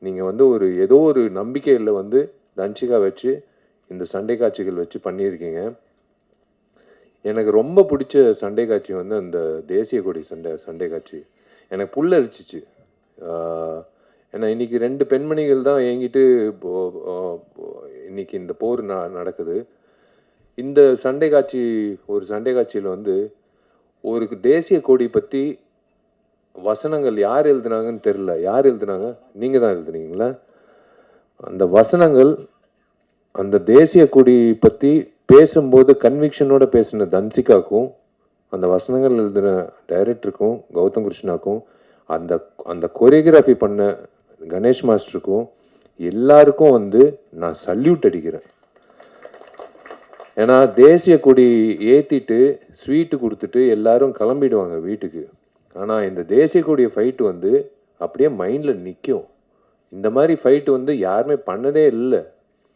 நீங்கள் வந்து ஒரு ஏதோ ஒரு நம்பிக்கையில் வந்து தன்ஷிகா வச்சு இந்த சண்டை காட்சிகள் வச்சு பண்ணியிருக்கீங்க. எனக்கு ரொம்ப பிடிச்ச சண்டை காட்சி வந்து அந்த தேசிய கொடி சண்டை காட்சி எனக்கு புல்லரிச்சிச்சு. ஏன்னா இன்னைக்கு 2 பெண்மணிகள் தான் என்கிட்ட இன்னைக்கு இந்த போர் நடக்குது. இந்த சண்டை காட்சியில் வந்து ஒரு தேசிய கொடி பற்றி வசனங்கள் யார் எழுதுனாங்கன்னு தெரில. யார் எழுதுனாங்க? நீங்கள் தான் எழுதுனீங்களா? அந்த வசனங்கள் அந்த தேசிய கொடி பற்றி பேசும்போது கன்விக்ஷனோட பேசின தன்சிகாக்கும் அந்த வசனங்கள் எழுதின டைரக்டருக்கும் கௌதம் கிருஷ்ணாக்கும் அந்த அந்த கொரியோகிராஃபி பண்ண கணேஷ் மாஸ்டருக்கும் எல்லாருக்கும் வந்து நான் சல்யூட் அடிக்கிறேன். ஏன்னா தேசிய கொடி ஏற்றிட்டு ஸ்வீட்டு கொடுத்துட்டு எல்லாரும் கிளம்பிடுவாங்க வீட்டுக்கு. ஆனால் இந்த தேசிய கொடிய ஃபைட்டு வந்து அப்படியே மைண்டில் நிற்கும். இந்த மாதிரி ஃபைட்டு வந்து யாருமே பண்ணதே இல்லை.